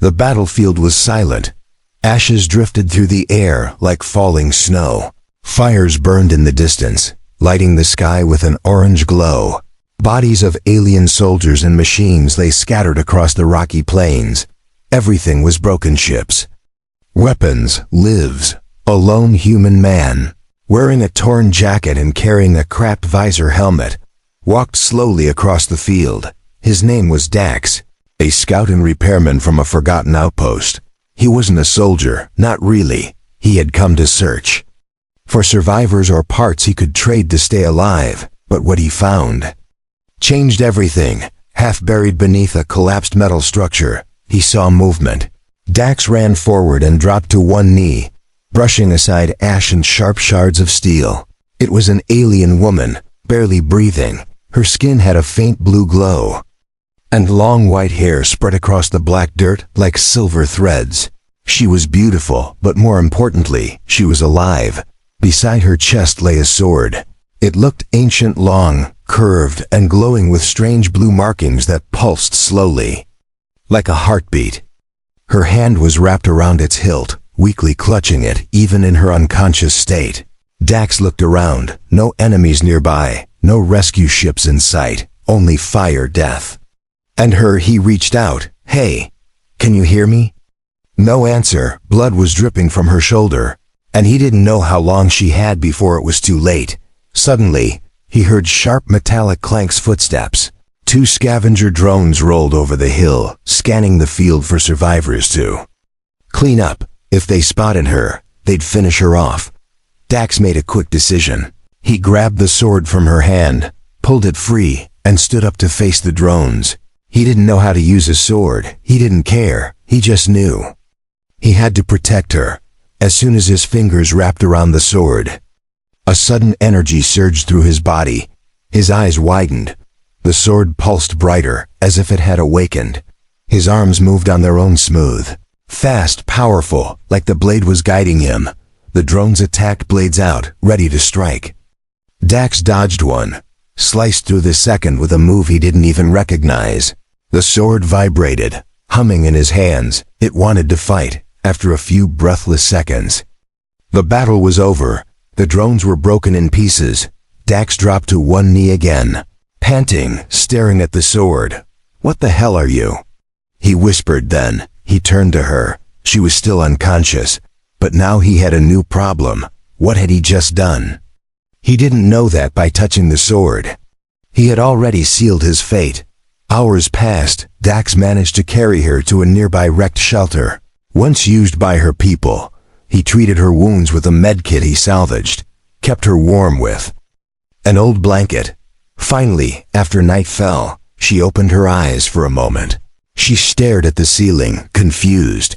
The battlefield was silent. Ashes drifted through the air like falling snow. Fires burned in the distance, lighting the sky with an orange glow. Bodies of alien soldiers and machines lay scattered across the rocky plains. Everything was broken ships. Weapons, lives, a lone human man, wearing a torn jacket and carrying a cracked visor helmet, walked slowly across the field. His name was Dax, a scout and repairman from a forgotten outpost. He wasn't a soldier, not really. He had come to search for survivors or parts he could trade to stay alive, but what he found changed everything. Half buried beneath a collapsed metal structure, he saw movement. Dax ran forward and dropped to one knee, brushing aside ash and sharp shards of steel. It was an alien woman, barely breathing. Her skin had a faint blue glow, and long white hair spread across the black dirt like silver threads. She was beautiful, but more importantly, she was alive. Beside her chest lay a sword. It looked ancient, long, curved, and glowing with strange blue markings that pulsed slowly, like a heartbeat. Her hand was wrapped around its hilt, weakly clutching it even in her unconscious state. Dax looked around. No enemies nearby, no rescue ships in sight, only fire, death. And he reached out. "Hey, can you hear me?" No answer. Blood was dripping from her shoulder, and he didn't know how long she had before it was too late. Suddenly, he heard sharp metallic clanks footsteps. 2 scavenger drones rolled over the hill, scanning the field for survivors to clean up. If they spotted her, they'd finish her off. Dax made a quick decision. He grabbed the sword from her hand, pulled it free, and stood up to face the drones. He didn't know how to use a sword. He didn't care. He just knew he had to protect her. As soon as his fingers wrapped around the sword, a sudden energy surged through his body. His eyes widened. The sword pulsed brighter, as if it had awakened. His arms moved on their own, smooth, fast, powerful, like the blade was guiding him. The drones attacked, blades out, ready to strike. Dax dodged one, sliced through the second with a move he didn't even recognize. The sword vibrated, humming in his hands. It wanted to fight. After a few breathless seconds, the battle was over. The drones were broken in pieces. Dax dropped to one knee again, panting, staring at the sword. "What the hell are you?" he whispered. Then he turned to her. She was still unconscious, but now he had a new problem. What had he just done? He didn't know that by touching the sword, he had already sealed his fate. Hours passed. Dax managed to carry her to a nearby wrecked shelter. Once used by her people, he treated her wounds with a medkit he salvaged, kept her warm with an old blanket. Finally, after night fell, she opened her eyes for a moment. She stared at the ceiling, confused.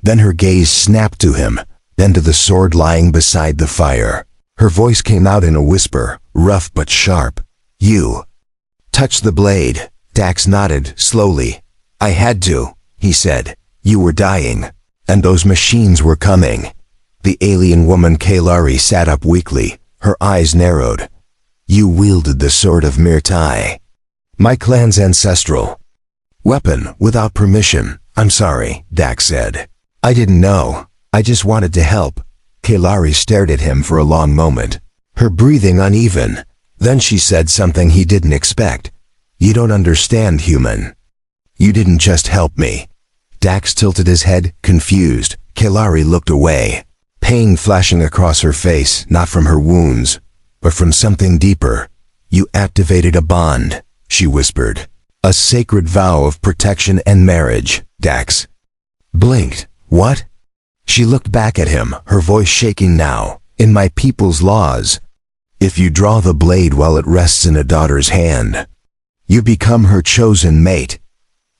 Then her gaze snapped to him, then to the sword lying beside the fire. Her voice came out in a whisper, rough but sharp. "You touched the blade." Dax nodded, slowly. "I had to," he said. "You were dying, and those machines were coming." The alien woman Kailari sat up weakly, her eyes narrowed. "You wielded the sword of Mirtai, my clan's ancestral weapon, without permission." "I'm sorry," Dax said. "I didn't know. I just wanted to help." Kailari stared at him for a long moment, her breathing uneven. Then she said something he didn't expect. "You don't understand, human. You didn't just help me." Dax tilted his head, confused. Kailari looked away, pain flashing across her face, not from her wounds, but from something deeper. "You activated a bond," she whispered. "A sacred vow of protection and marriage." Dax blinked. "What?" She looked back at him, her voice shaking now. "In my people's laws, if you draw the blade while it rests in a daughter's hand, you become her chosen mate."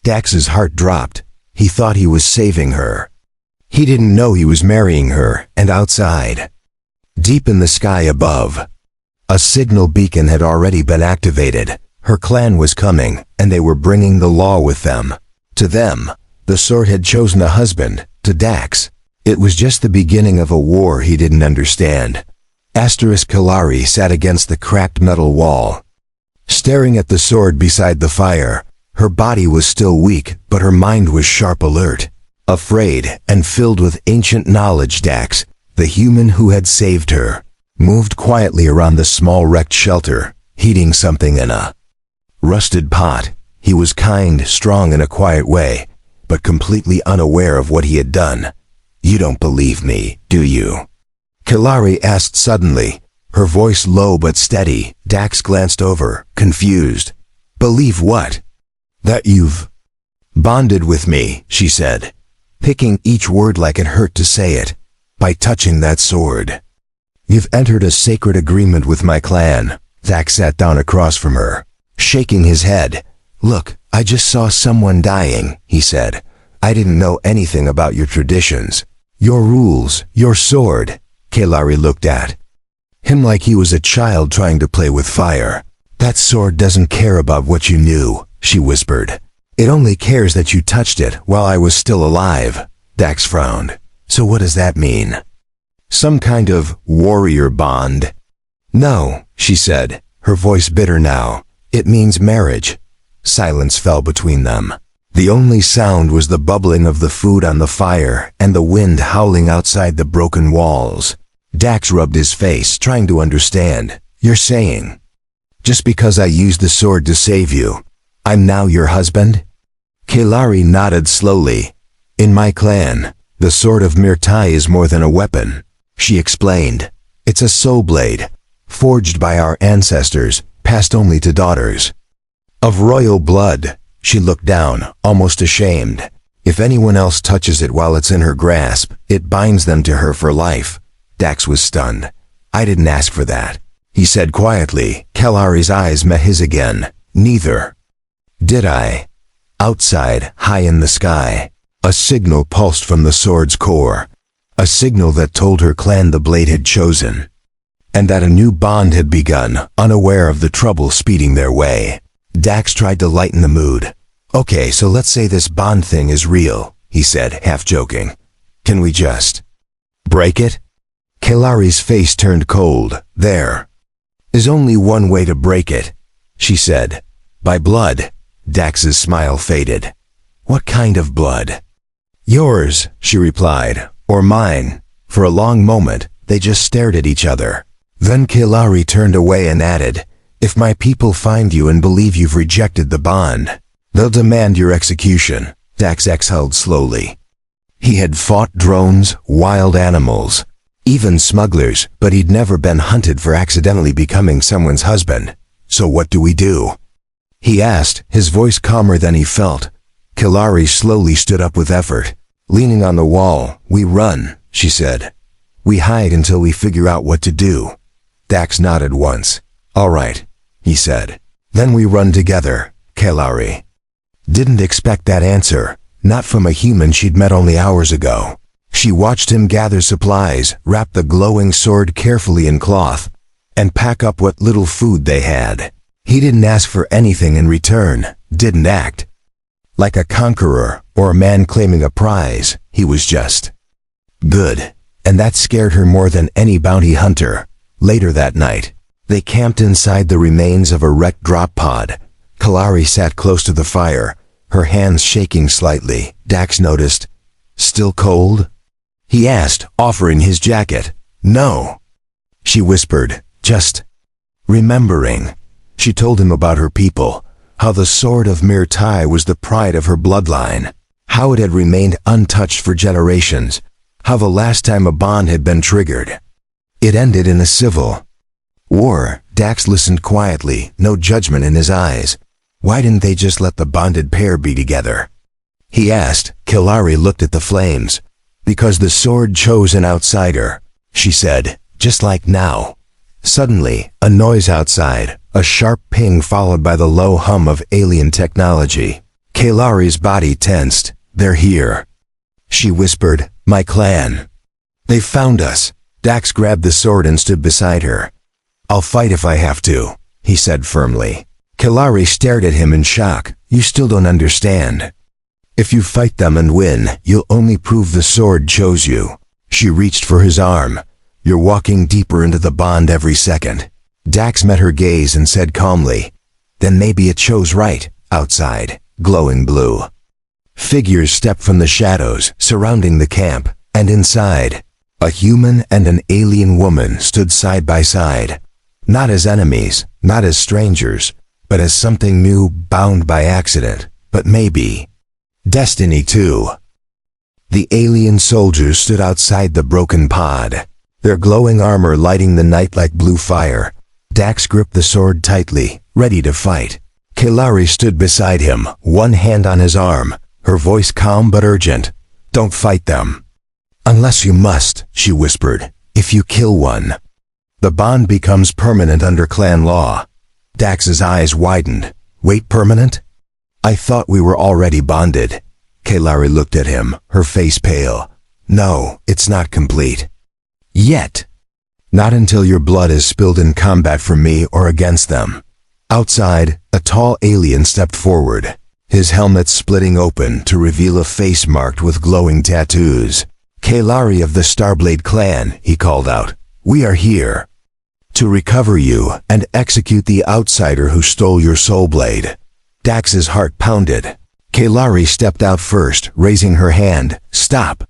Dax's heart dropped. He thought he was saving her. He didn't know he was marrying her. And outside, deep in the sky above, a signal beacon had already been activated. Her clan was coming, and they were bringing the law with them. To them, the sword had chosen a husband. To Dax, it was just the beginning of a war he didn't understand. Kailari sat against the cracked metal wall, staring at the sword beside the fire. Her body was still weak, but her mind was sharp alert. Afraid and filled with ancient knowledge, Dax, the human who had saved her, moved quietly around the small wrecked shelter, heating something in a rusted pot. He was kind, strong in a quiet way, but completely unaware of what he had done. "You don't believe me, do you?" Kalari asked suddenly, her voice low but steady. Dax glanced over, confused. "Believe what?" "That you've bonded with me," she said, picking each word like it hurt to say it. "By touching that sword. You've entered a sacred agreement with my clan." Dax sat down across from her, shaking his head. "Look, I just saw someone dying," he said. "I didn't know anything about your traditions, your rules, your sword." Kalari looked at him like he was a child trying to play with fire. "That sword doesn't care about what you knew," she whispered. "It only cares that you touched it while I was still alive." Dax frowned. "So what does that mean? Some kind of warrior bond?" "No," she said, her voice bitter now. "It means marriage." Silence fell between them. The only sound was the bubbling of the food on the fire and the wind howling outside the broken walls. Dax rubbed his face, trying to understand. "You're saying, just because I used the sword to save you, I'm now your husband?" Kalari nodded slowly. "In my clan, the sword of Mirtai is more than a weapon," she explained. "It's a soul blade, forged by our ancestors, passed only to daughters of royal blood." She looked down, almost ashamed. "If anyone else touches it while it's in her grasp, it binds them to her for life." Dax was stunned. "I didn't ask for that," he said quietly. Kalari's eyes met his again. "Neither did I." Outside, high in the sky, a signal pulsed from the sword's core. A signal that told her clan the blade had chosen, and that a new bond had begun, unaware of the trouble speeding their way. Dax tried to lighten the mood. "Okay, so let's say this bond thing is real," he said, half joking. "Can we just break it?" Kalari's face turned cold. "There is only one way to break it," she said. "By blood." Dax's smile faded. "What kind of blood?" "Yours," she replied, "or mine." For a long moment, they just stared at each other. Then Kalari turned away and added, "If my people find you and believe you've rejected the bond, they'll demand your execution." Dax exhaled slowly. He had fought drones, wild animals, even smugglers, but he'd never been hunted for accidentally becoming someone's husband. "So what do we do?" he asked, his voice calmer than he felt. Kalari slowly stood up with effort. Leaning on the wall, "We run," she said. "We hide until we figure out what to do." Dax nodded once. "All right," he said. "Then we run together." Kalari didn't expect that answer, not from a human she'd met only hours ago. She watched him gather supplies, wrap the glowing sword carefully in cloth, and pack up what little food they had. He didn't ask for anything in return, didn't act like a conqueror or a man claiming a prize. He was just good, and that scared her more than any bounty hunter. Later that night, they camped inside the remains of a wrecked drop pod. Kalari sat close to the fire, her hands shaking slightly. Dax noticed. "Still cold?" he asked, offering his jacket. "No," she whispered, "just remembering." She told him about her people, how the sword of Mirtai was the pride of her bloodline, how it had remained untouched for generations, how the last time a bond had been triggered, it ended in a civil war. Dax listened quietly, no judgment in his eyes. Why didn't they just let the bonded pair be together? He asked. Kalari looked at the flames. "Because the sword chose an outsider," she said, "just like now." Suddenly, a noise outside, a sharp ping followed by the low hum of alien technology. Kalari's body tensed. "They're here," she whispered. "My clan. They found us." Dax grabbed the sword and stood beside her. "I'll fight if I have to," he said firmly. Kalari stared at him in shock. "You still don't understand. If you fight them and win, you'll only prove the sword chose you." She reached for his arm. "You're walking deeper into the bond every second." Dax met her gaze and said calmly, "Then maybe it chose right, outside." glowing blue. Figures stepped from the shadows surrounding the camp, and inside, a human and an alien woman stood side by side. Not as enemies, not as strangers, but as something new bound by accident, but maybe destiny too. The alien soldiers stood outside the broken pod, their glowing armor lighting the night like blue fire. Dax gripped the sword tightly, ready to fight. Kelari stood beside him, one hand on his arm, her voice calm but urgent. "Don't fight them. Unless you must," she whispered. "If you kill one, the bond becomes permanent under clan law." Dax's eyes widened. "Wait, permanent? I thought we were already bonded." Kelari looked at him, her face pale. "No, it's not complete. Yet. Not until your blood is spilled in combat for me or against them." Outside, a tall alien stepped forward, his helmet splitting open to reveal a face marked with glowing tattoos. "Kelari of the Starblade clan," he called out. "We are here to recover you and execute the outsider who stole your soul blade." Dax's heart pounded. Kelari stepped out first, raising her hand. "Stop.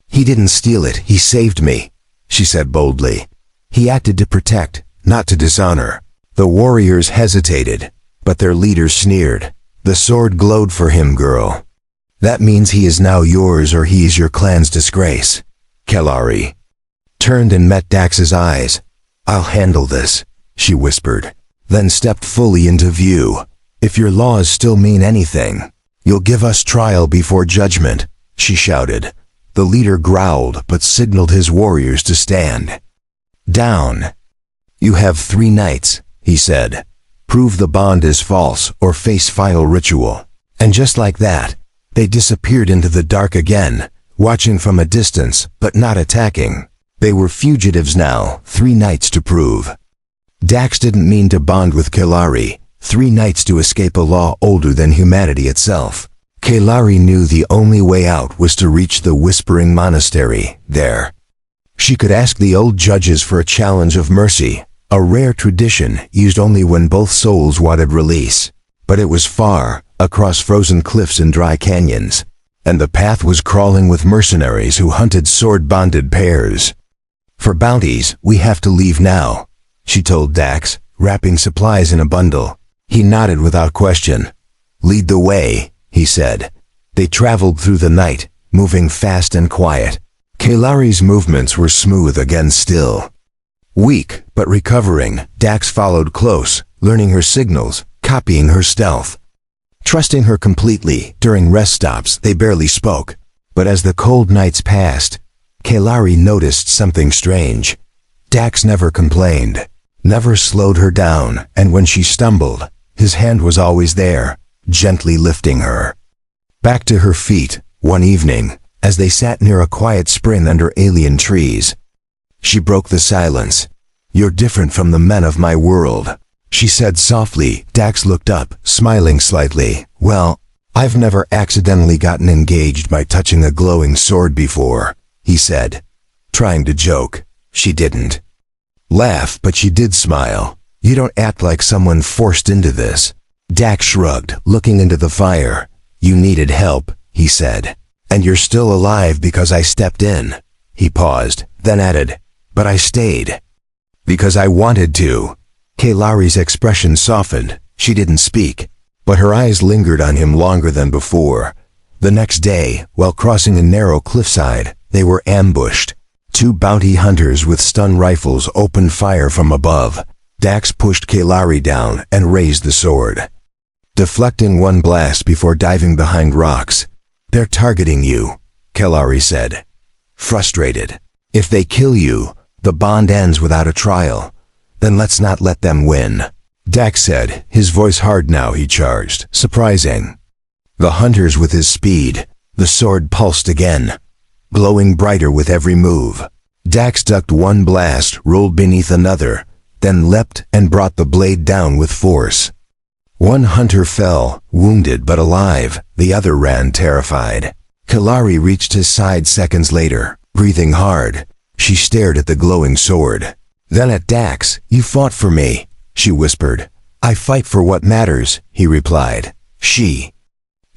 He didn't steal it, he saved me," she said boldly. "He acted to protect, not to dishonor." The warriors hesitated, but their leader sneered. "The sword glowed for him, girl. That means he is now yours or he is your clan's disgrace." Kelari turned and met Dax's eyes. "I'll handle this," she whispered, then stepped fully into view. "If your laws still mean anything, you'll give us trial before judgment," she shouted. The leader growled but signaled his warriors to stand down. "You have 3 nights," he said. "Prove the bond is false or face final ritual." And just like that, they disappeared into the dark again, watching from a distance but not attacking. They were fugitives now, 3 nights to prove. Dax didn't mean to bond with Kelari, 3 nights to escape a law older than humanity itself. Kelari knew the only way out was to reach the Whispering Monastery, there. She could ask the old judges for a challenge of mercy, a rare tradition used only when both souls wanted release. But it was far, across frozen cliffs and dry canyons, and the path was crawling with mercenaries who hunted sword-bonded pairs. "For bounties, we have to leave now," she told Dax, wrapping supplies in a bundle. He nodded without question. "Lead the way," he said. They traveled through the night, moving fast and quiet. Kelari's movements were smooth again still. Weak, but recovering, Dax followed close, learning her signals, copying her stealth. Trusting her completely, during rest stops they barely spoke. But as the cold nights passed, Kelari noticed something strange. Dax never complained, never slowed her down, and when she stumbled, his hand was always there, gently lifting her. Back to her feet, one evening, as they sat near a quiet spring under alien trees. She broke the silence. "You're different from the men of my world," she said softly. Dax looked up, smiling slightly. "Well, I've never accidentally gotten engaged by touching a glowing sword before," he said, trying to joke. She didn't laugh, but she did smile. "You don't act like someone forced into this." Dax shrugged, looking into the fire. "You needed help," he said. "And you're still alive because I stepped in." He paused, then added, "But I stayed because I wanted to." Kelari's expression softened. She didn't speak, but her eyes lingered on him longer than before. The next day, while crossing a narrow cliffside, they were ambushed. 2 bounty hunters with stun rifles opened fire from above. Dax pushed Kelari down and raised the sword, deflecting one blast before diving behind rocks. "They're targeting you," Kelari said, frustrated. "If they kill you, the bond ends without a trial. Then let's not let them win." Dax said, his voice hard now. He charged, surprising the hunters with his speed. The sword pulsed again, glowing brighter with every move. Dax ducked one blast, rolled beneath another, then leapt and brought the blade down with force. One hunter fell, wounded but alive. The other ran terrified. Kelari reached his side seconds later, breathing hard. She stared at the glowing sword, then at Dax. "You fought for me," she whispered. "I fight for what matters," he replied. She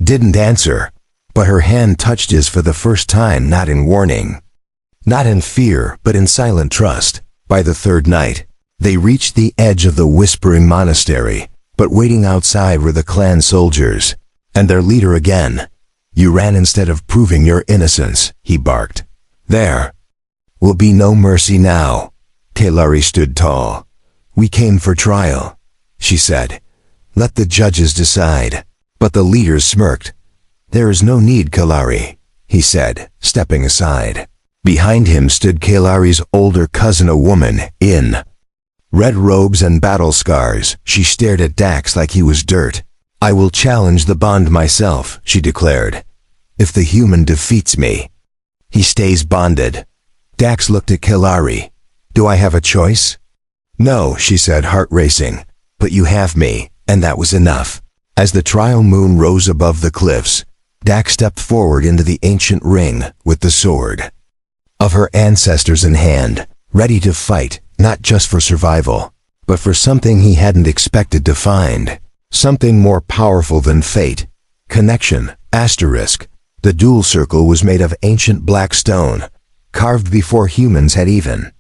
didn't answer, but her hand touched his for the first time, not in warning, not in fear, but in silent trust. By the third night, they reached the edge of the Whispering Monastery, but waiting outside were the clan soldiers, and their leader again. "You ran instead of proving your innocence," he barked. "There will be no mercy now." Kalari stood tall. "We came for trial," she said. "Let the judges decide." But the leaders smirked. "There is no need, Kalari," he said, stepping aside. Behind him stood Kalari's older cousin, a woman, in red robes and battle scars. She stared at Dax like he was dirt. "I will challenge the bond myself," she declared. "If the human defeats me, he stays bonded." Dax looked at Kalari. "Do I have a choice?" "No," she said, heart racing. "But you have me, and that was enough." As the trial moon rose above the cliffs, Dax stepped forward into the ancient ring with the sword of her ancestors in hand, ready to fight, not just for survival, but for something he hadn't expected to find. Something more powerful than fate. Connection. Asterisk. The dual circle was made of ancient black stone, carved before humans had even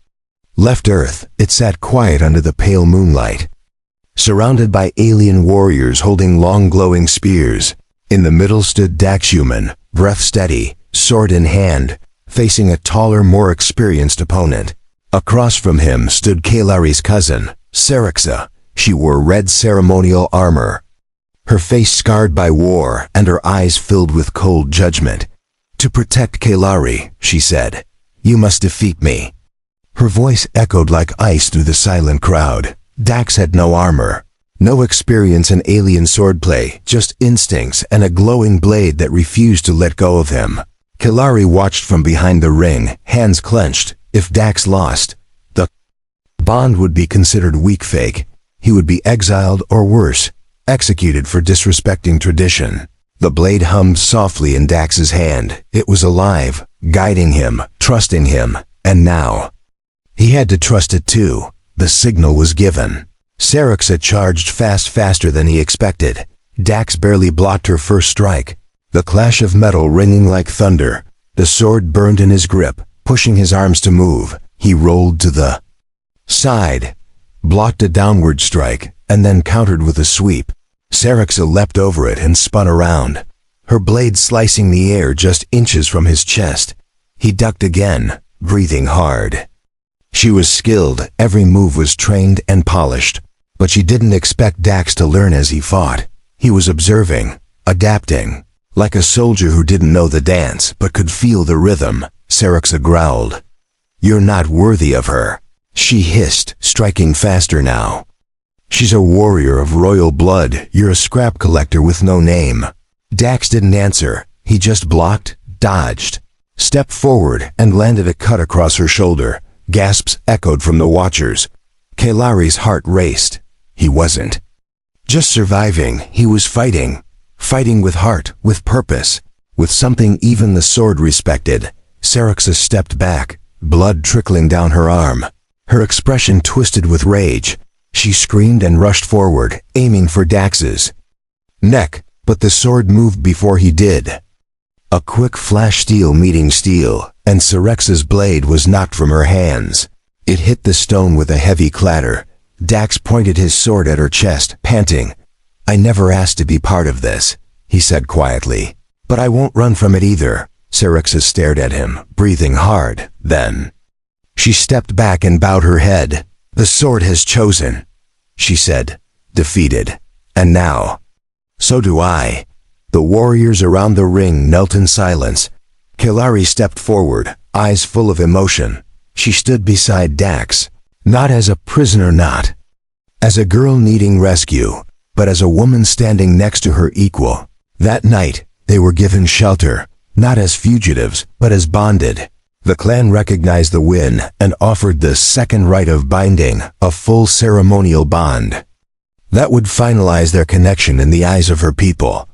left Earth. It sat quiet under the pale moonlight, surrounded by alien warriors holding long glowing spears. In the middle stood Dax, human, breath steady, sword in hand, facing a taller, more experienced opponent. Across from him stood Kalari's cousin, Syrixa. She wore red ceremonial armor, her face scarred by war and her eyes filled with cold judgment. "To protect Kalari," she said, "you must defeat me." Her voice echoed like ice through the silent crowd. Dax had no armor, no experience in alien swordplay, just instincts and a glowing blade that refused to let go of him. Kalari watched from behind the ring, hands clenched. If Dax lost, the bond would be considered weak. Fake. He would be exiled or worse, executed for disrespecting tradition. The blade hummed softly in Dax's hand. It was alive, guiding him, trusting him, and now he had to trust it too. The signal was given. Syrixa charged faster than he expected. Dax barely blocked her first strike. The clash of metal ringing like thunder. The sword burned in his grip, pushing his arms to move. He rolled to the side, blocked a downward strike, and then countered with a sweep. Syrixa leapt over it and spun around, her blade slicing the air just inches from his chest. He ducked again, breathing hard. She was skilled, every move was trained and polished, but she didn't expect Dax to learn as he fought. He was observing, adapting, like a soldier who didn't know the dance but could feel the rhythm. Syrixa growled. "You're not worthy of her," she hissed, striking faster now. "She's a warrior of royal blood. You're a scrap collector with no name." Dax didn't answer. He just blocked, dodged, stepped forward, and landed a cut across her shoulder. Gasps echoed from the watchers. Kalari's heart raced. He wasn't just surviving, he was fighting. Fighting with heart, with purpose, with something even the sword respected. Syrixa stepped back, blood trickling down her arm. Her expression twisted with rage. She screamed and rushed forward, aiming for Dax's neck, but the sword moved before he did. A quick flash, steel meeting steel, and Syrixa's blade was knocked from her hands. It hit the stone with a heavy clatter. Dax pointed his sword at her chest, panting. "I never asked to be part of this," he said quietly. "But I won't run from it either." Syrixa stared at him, breathing hard. Then she stepped back and bowed her head. "The sword has chosen," she said, defeated. "And now, so do I." The warriors around the ring knelt in silence. Kalari stepped forward, eyes full of emotion. She stood beside Dax, not as a prisoner, not as a girl needing rescue, but as a woman standing next to her equal. That night, they were given shelter, not as fugitives, but as bonded. The clan recognized the win and offered the second rite of binding, a full ceremonial bond that would finalize their connection in the eyes of her people.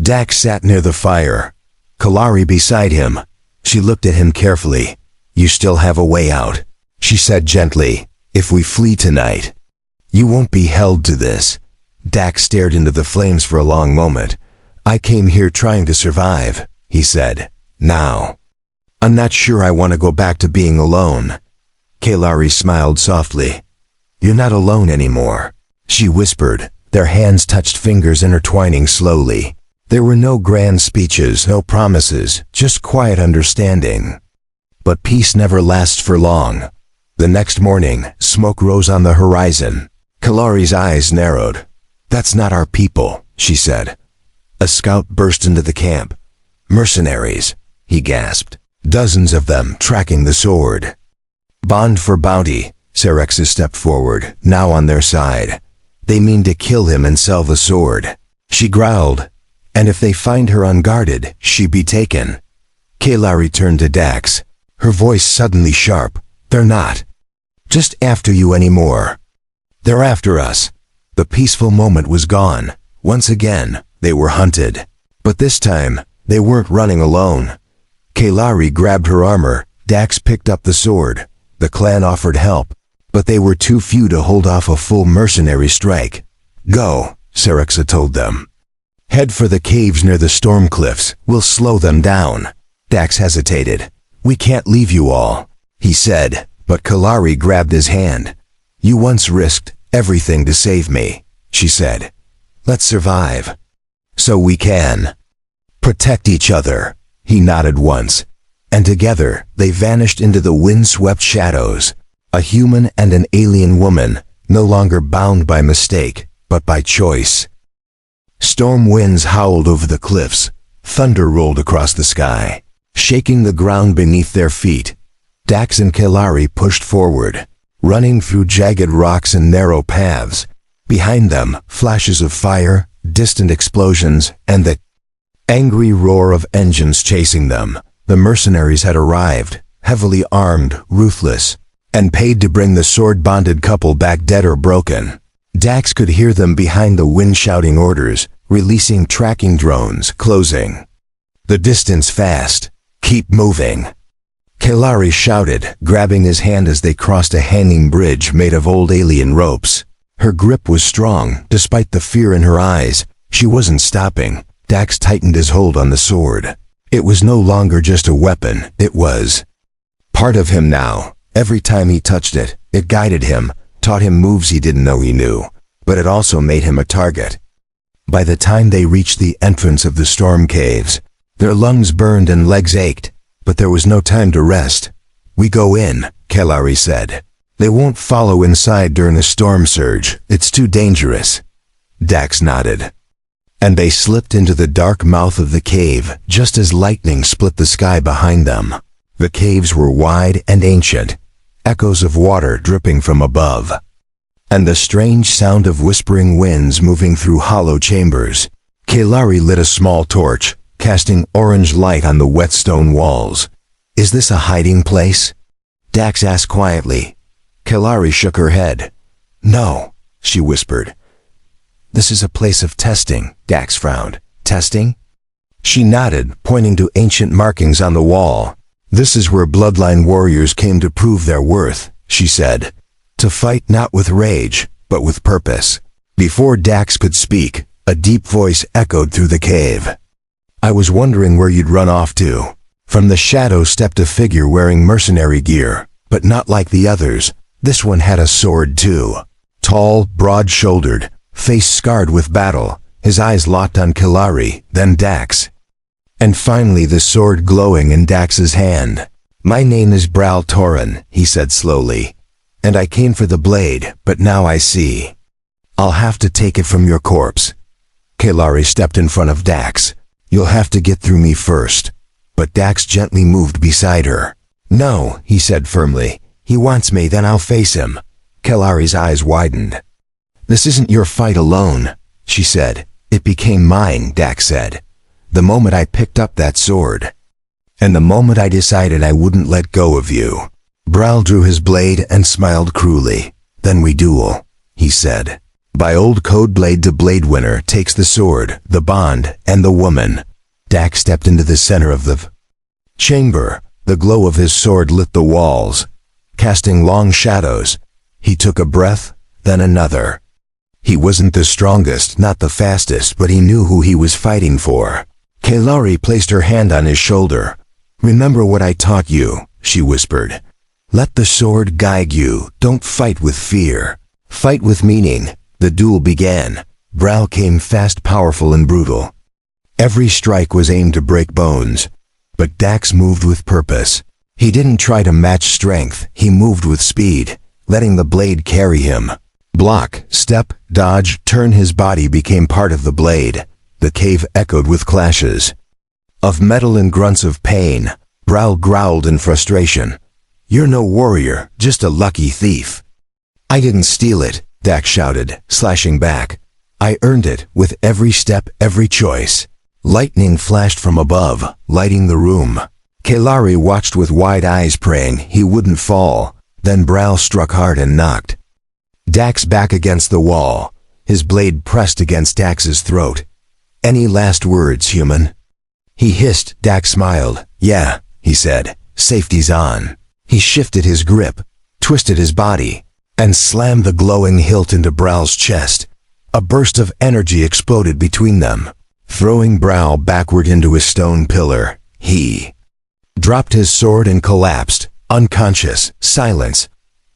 Dax sat near the fire, Kalari beside him. She looked at him carefully. "You still have a way out," she said gently. "If we flee tonight, you won't be held to this." Dax stared into the flames for a long moment. I came here trying to survive, he said. Now, I'm not sure I want to go back to being alone. Kalari smiled softly. You're not alone anymore, she whispered. Their hands touched fingers intertwining slowly. There were no grand speeches, no promises, just quiet understanding. But peace never lasts for long. The next morning, smoke rose on the horizon. Kalari's eyes narrowed. That's not our people, she said. A scout burst into the camp. Mercenaries, he gasped. Dozens of them tracking the sword. Bond for bounty, Serexis stepped forward, now on their side. They mean to kill him and sell the sword. She growled. And if they find her unguarded, she be taken. Kalari turned to Dax, her voice suddenly sharp. They're not just after you anymore. They're after us. The peaceful moment was gone. Once again, they were hunted. But this time, they weren't running alone. Kalari grabbed her armor. Dax picked up the sword. The clan offered help, but they were too few to hold off a full mercenary strike. Go, Serexa told them. Head for the caves near the storm cliffs. We'll slow them down. Dax hesitated. We can't leave you all, he said, but Kalari grabbed his hand. You once risked everything to save me, she said. Let's survive. So we can. Protect each other, he nodded once. And together, they vanished into the wind-swept shadows. A human and an alien woman, no longer bound by mistake, but by choice. Storm winds howled over the cliffs. Thunder rolled across the sky, shaking the ground beneath their feet. Dax and Kalari pushed forward, running through jagged rocks and narrow paths. Behind them, flashes of fire, distant explosions, and the angry roar of engines chasing them. The mercenaries had arrived, heavily armed, ruthless, and paid to bring the sword-bonded couple back dead or broken. Dax could hear them behind the wind shouting orders, releasing tracking drones, closing the distance fast. Keep moving. Kalari shouted, grabbing his hand as they crossed a hanging bridge made of old alien ropes. Her grip was strong, despite the fear in her eyes. She wasn't stopping. Dax tightened his hold on the sword. It was no longer just a weapon, it was part of him now. Every time he touched it, it guided him, taught him moves he didn't know he knew, but it also made him a target. By the time they reached the entrance of the storm caves, their lungs burned and legs ached, but there was no time to rest. We go in, Kalari said. They won't follow inside during a storm surge. It's too dangerous. Dax nodded. And they slipped into the dark mouth of the cave, just as lightning split the sky behind them. The caves were wide and ancient, echoes of water dripping from above, and the strange sound of whispering winds moving through hollow chambers. Kalari lit a small torch, casting orange light on the wet stone walls. Is this a hiding place? Dax asked quietly. Kalari shook her head. No, she whispered. This is a place of testing, Dax frowned. Testing? She nodded, pointing to ancient markings on the wall. This is where bloodline warriors came to prove their worth, she said. To fight not with rage, but with purpose. Before Dax could speak, a deep voice echoed through the cave. I was wondering where you'd run off to. From the shadow stepped a figure wearing mercenary gear, but not like the others. This one had a sword too. Tall, broad-shouldered, face scarred with battle, his eyes locked on Kalari, then Dax. And finally the sword glowing in Dax's hand. My name is Bral Torin, he said slowly. And I came for the blade, but now I see. I'll have to take it from your corpse. Kalari stepped in front of Dax. You'll have to get through me first. But Dax gently moved beside her. No, he said firmly. He wants me, then I'll face him. Kalari's eyes widened. This isn't your fight alone, she said. It became mine, Dax said. The moment I picked up that sword. And the moment I decided I wouldn't let go of you. Bral drew his blade and smiled cruelly. Then we duel, he said. By old code, blade to blade winner takes the sword, the bond, and the woman. Dax stepped into the center of the chamber. The glow of his sword lit the walls, casting long shadows. He took a breath, then another. He wasn't the strongest, not the fastest, but he knew who he was fighting for. Kailari placed her hand on his shoulder. "Remember what I taught you," she whispered. "Let the sword guide you. Don't fight with fear. Fight with meaning." The duel began. Brawl came fast, powerful, and brutal. Every strike was aimed to break bones. But Dax moved with purpose. He didn't try to match strength, he moved with speed, letting the blade carry him. Block, step, dodge, turn. His body became part of the blade. The cave echoed with clashes of metal and grunts of pain. Brawl growled in frustration. "You're no warrior, just a lucky thief." "I didn't steal it," Dax shouted, slashing back. "I earned it with every step, every choice." Lightning flashed from above, lighting the room. Kailari watched with wide eyes, praying he wouldn't fall. Then Brawl struck hard and knocked Dax back against the wall. His blade pressed against Dax's throat. "Any last words, human?" He hissed. Dax smiled. "Yeah," he said. "Safety's on." He shifted his grip, twisted his body, and slammed the glowing hilt into Brawl's chest. A burst of energy exploded between them, throwing Brawl backward into a stone pillar. He dropped his sword and collapsed, unconscious. Silence.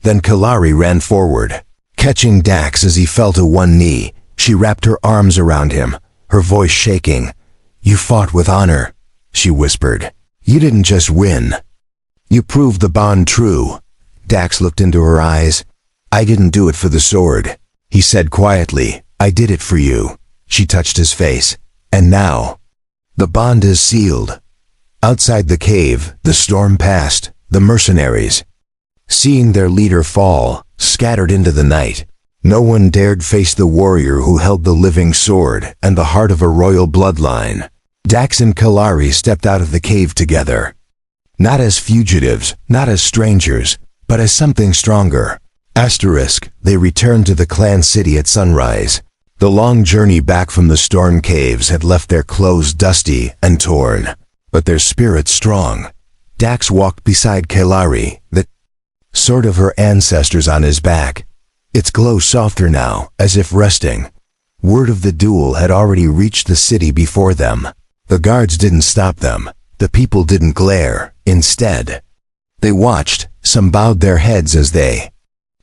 Then Kailari ran forward, catching Dax as he fell to one knee. She wrapped her arms around him, her voice shaking. "You fought with honor," she whispered. "You didn't just win. You proved the bond true." Dax looked into her eyes. "I didn't do it for the sword," he said quietly. "I did it for you." She touched his face. "And now, the bond is sealed." Outside the cave, the storm passed. The mercenaries, seeing their leader fall, scattered into the night. No one dared face the warrior who held the living sword and the heart of a royal bloodline. Dax and Kailari stepped out of the cave together. Not as fugitives, not as strangers, but as something stronger. They returned to the clan city at sunrise. The long journey back from the storm caves had left their clothes dusty and torn, but their spirits strong. Dax walked beside Kailari, the sword of her ancestors on his back. Its glow softer now, as if resting. Word of the duel had already reached the city before them. The guards didn't stop them. The people didn't glare. Instead, they watched. Some bowed their heads as they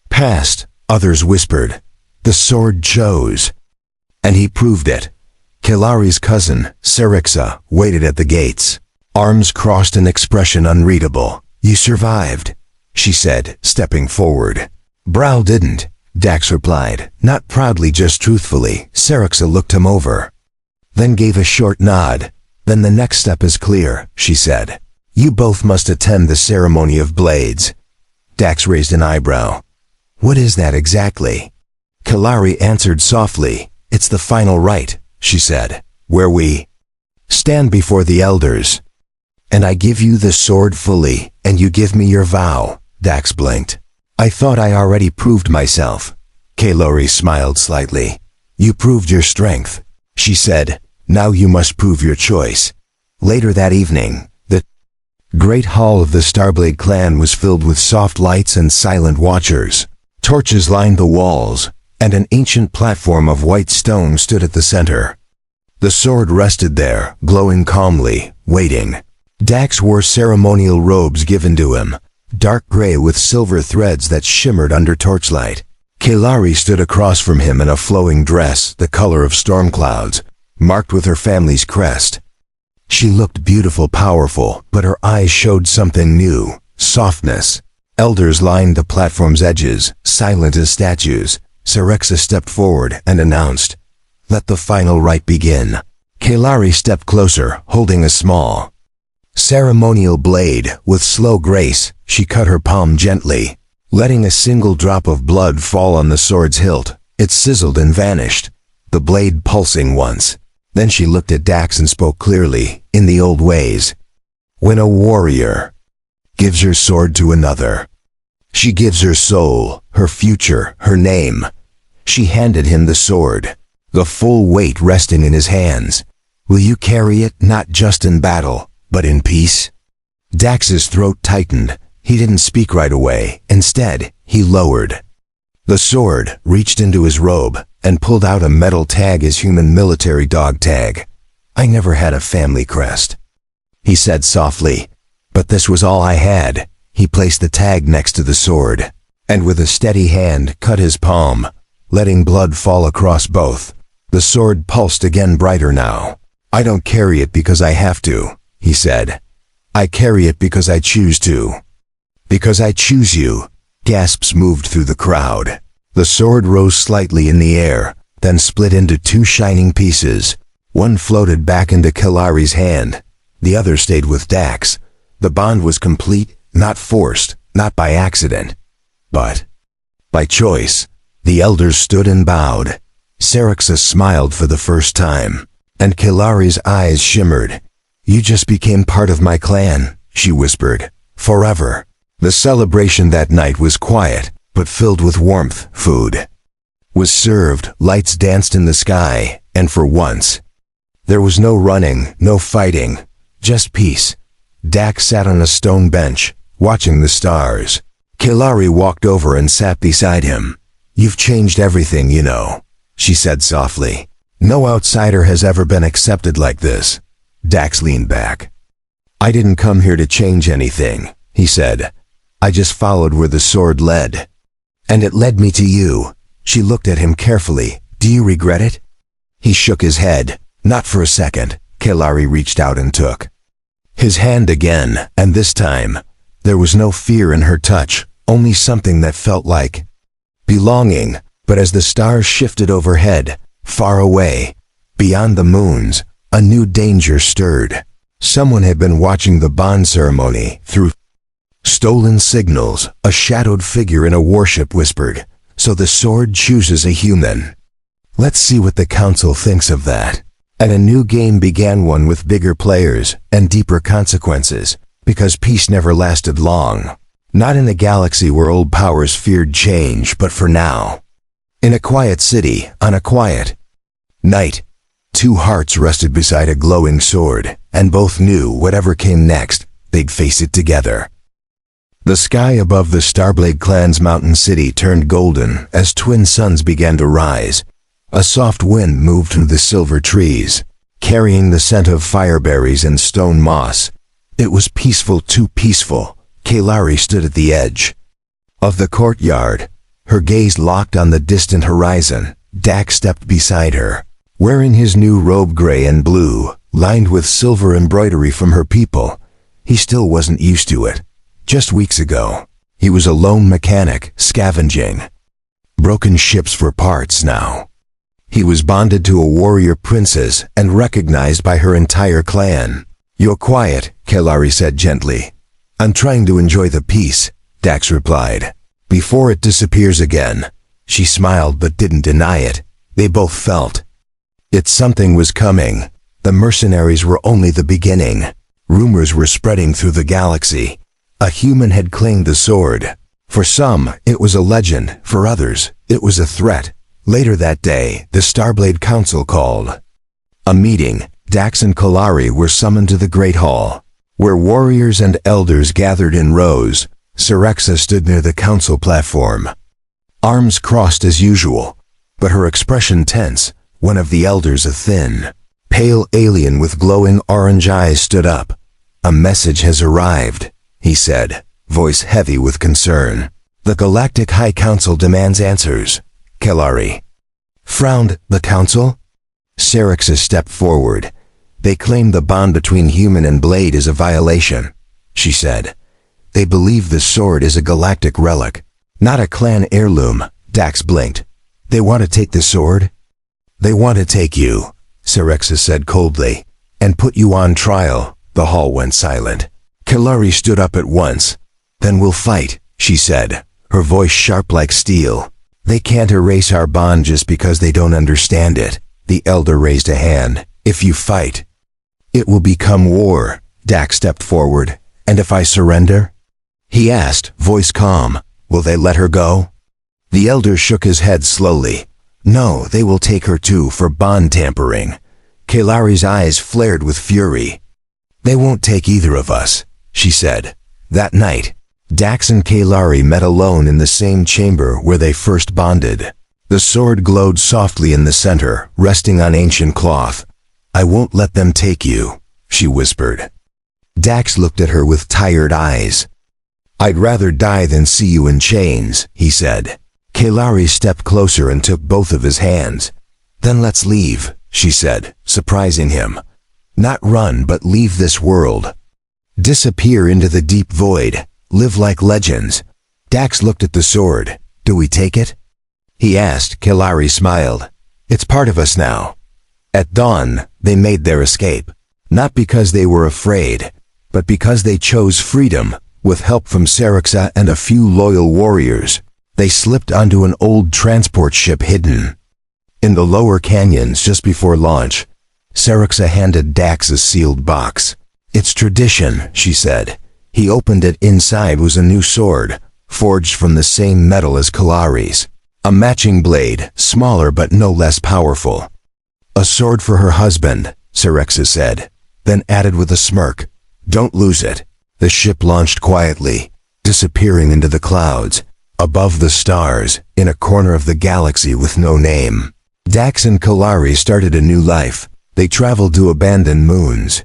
passed. Others whispered, "The sword chose." And he proved it. Kailari's cousin, Serixa, waited at the gates, arms crossed, an expression unreadable. "You survived," she said, stepping forward. "Brawl didn't," Dax replied, not proudly, just truthfully. Serixa looked him over, then gave a short nod. "Then the next step is clear," she said. "You both must attend the ceremony of blades." Dax raised an eyebrow. "What is that exactly?" Kailari answered softly. "It's the final rite," she said, "where we stand before the elders. And I give you the sword fully, and you give me your vow." Dax blinked. "I thought I already proved myself." Kailari smiled slightly. "You proved your strength," she said. "Now you must prove your choice." Later that evening, the great hall of the Starblade clan was filled with soft lights and silent watchers. Torches lined the walls, and an ancient platform of white stone stood at the center. The sword rested there, glowing calmly, waiting. Dax wore ceremonial robes given to him, dark gray with silver threads that shimmered under torchlight. Kailari stood across from him in a flowing dress, the color of storm clouds, marked with her family's crest. She looked beautiful, powerful, but her eyes showed something new, softness. Elders lined the platform's edges, silent as statues. Serixa stepped forward and announced, "Let the final rite begin." Kailari stepped closer, holding a small ceremonial blade. With slow grace, she cut her palm gently, letting a single drop of blood fall on the sword's hilt. It sizzled and vanished, the blade pulsing once. Then she looked at Dax and spoke clearly, in the old ways. "When a warrior gives her sword to another, she gives her soul, her future, her name." She handed him the sword, the full weight resting in his hands. "Will you carry it, not just in battle, but in peace?" Dax's throat tightened. He didn't speak right away. Instead, he lowered the sword, reached into his robe, and pulled out a metal tag as human military dog tag. "I never had a family crest," he said softly, "but this was all I had." He placed the tag next to the sword, and with a steady hand cut his palm, letting blood fall across both. The sword pulsed again, brighter now. "I don't carry it because I have to," he said. "I carry it because I choose to." "Because I choose you." Gasps moved through the crowd. The sword rose slightly in the air, then split into two shining pieces. One floated back into Kelari's hand. The other stayed with Dax. The bond was complete, not forced, not by accident, but by choice. The elders stood and bowed. Syraxis smiled for the first time, and Kelari's eyes shimmered. "You just became part of my clan," she whispered. "Forever." The celebration that night was quiet, but filled with warmth. Food was served, lights danced in the sky, and for once, there was no running, no fighting, just peace. Dax sat on a stone bench, watching the stars. Kelari walked over and sat beside him. "You've changed everything, you know," she said softly. "No outsider has ever been accepted like this." Dax leaned back. "I didn't come here to change anything," he said. "I just followed where the sword led. And it led me to you." She looked at him carefully. "Do you regret it?" He shook his head. "Not for a second." Kelari reached out and took his hand again, and this time, there was no fear in her touch, only something that felt like belonging. But as the stars shifted overhead, far away, beyond the moons, a new danger stirred. Someone had been watching the bond ceremony through stolen signals. A shadowed figure in a warship whispered, "So the sword chooses a human. Let's see what the council thinks of that." And a new game began, one with bigger players and deeper consequences, because peace never lasted long. Not in a galaxy where old powers feared change, but for now. In a quiet city, on a quiet night, two hearts rested beside a glowing sword, and both knew whatever came next, they'd face it together. The sky above the Starblade clan's mountain city turned golden as twin suns began to rise. A soft wind moved through the silver trees, carrying the scent of fireberries and stone moss. It was peaceful, too peaceful. Kelari stood at the edge of the courtyard, her gaze locked on the distant horizon. Dax stepped beside her, wearing his new robe, gray and blue, lined with silver embroidery from her people. He still wasn't used to it. Just weeks ago, he was a lone mechanic, scavenging broken ships for parts. Now, he was bonded to a warrior princess and recognized by her entire clan. "You're quiet," Kelari said gently. "I'm trying to enjoy the peace," Dax replied, "before it disappears again." She smiled but didn't deny it. They both felt it. Something was coming. The mercenaries were only the beginning. Rumors were spreading through the galaxy. A human had claimed the sword. For some, it was a legend. For others, it was a threat. Later that day, the Starblade Council called a meeting. Dax and Kelari were summoned to the Great Hall, where warriors and elders gathered in rows. Syraxis stood near the council platform, arms crossed as usual, but her expression tense. One of the elders, a thin, pale alien with glowing orange eyes, stood up. "A message has arrived," he said, voice heavy with concern. "The Galactic High Council demands answers." Kelari frowned. "The council?" Syraxis stepped forward. "They claim the bond between human and blade is a violation," she said. "They believe the sword is a galactic relic, not a clan heirloom." Dax blinked. "They want to take the sword?" "They want to take you," Syraxis said coldly, "and put you on trial." The hall went silent. Kelari stood up at once. "Then we'll fight," she said, her voice sharp like steel. "They can't erase our bond just because they don't understand it." The elder raised a hand. "If you fight, it will become war." Dax stepped forward. "And if I surrender?" he asked, voice calm. "Will they let her go?" The elder shook his head slowly. "No, they will take her too for bond tampering." Kelari's eyes flared with fury. "They won't take either of us," she said. That night, Dax and Kelari met alone in the same chamber where they first bonded. The sword glowed softly in the center, resting on ancient cloth. "I won't let them take you," she whispered. Dax looked at her with tired eyes. "I'd rather die than see you in chains," he said. Kailari stepped closer and took both of his hands. "Then let's leave," she said, surprising him. "Not run, but leave this world. Disappear into the deep void. Live like legends." Dax looked at the sword. "Do we take it?" he asked. Kailari smiled. "It's part of us now." At dawn, they made their escape. Not because they were afraid, but because they chose freedom, with help from Sarixa and a few loyal warriors. They slipped onto an old transport ship hidden in the lower canyons just before launch. Sarixa handed Dax a sealed box. "It's tradition," she said. He opened it. Inside was a new sword, forged from the same metal as Kailari's. A matching blade, smaller but no less powerful. "A sword for her husband," Sarixa said, then added with a smirk, "Don't lose it." The ship launched quietly, disappearing into the clouds, above the stars, in a corner of the galaxy with no name. Dax and Kailari started a new life. They traveled to abandoned moons,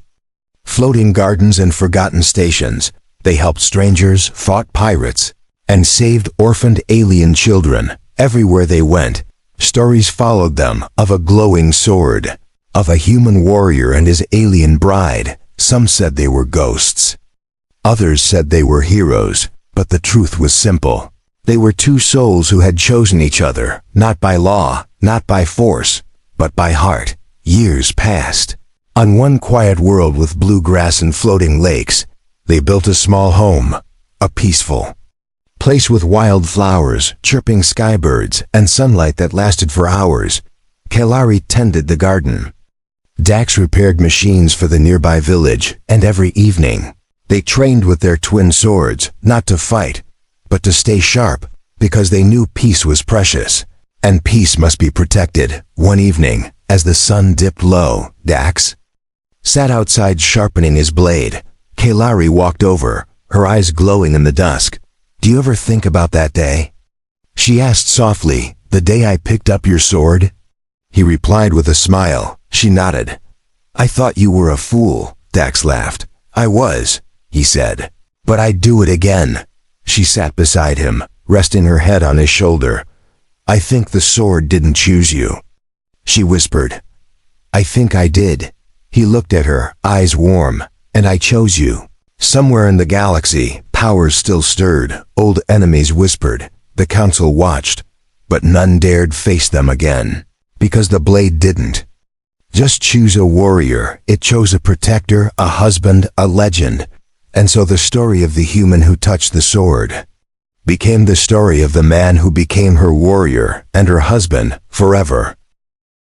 floating gardens and forgotten stations. They helped strangers, fought pirates, and saved orphaned alien children. Everywhere they went, stories followed them of a glowing sword, of a human warrior and his alien bride. Some said they were ghosts. Others said they were heroes, but the truth was simple. They were two souls who had chosen each other, not by law, not by force, but by heart. Years passed. On one quiet world with blue grass and floating lakes, they built a small home, a peaceful place with wild flowers, chirping skybirds, and sunlight that lasted for hours. Kailari tended the garden. Dax repaired machines for the nearby village, and every evening, they trained with their twin swords, not to fight, but to stay sharp, because they knew peace was precious, and peace must be protected. One evening, as the sun dipped low, Dax sat outside sharpening his blade. Kailari walked over, her eyes glowing in the dusk. "Do you ever think about that day?" she asked softly. "The day I picked up your sword?" He replied with a smile. She nodded. "I thought you were a fool," Dax laughed. "I was," he said. "But I'd do it again." She sat beside him, resting her head on his shoulder. "I think the sword didn't choose you," she whispered. "I think I did." He looked at her, eyes warm. "And I chose you." Somewhere in the galaxy, powers still stirred, old enemies whispered. The council watched, but none dared face them again. Because the blade didn't just choose a warrior, it chose a protector, a husband, a legend. And so the story of the human who touched the sword became the story of the man who became her warrior and her husband forever.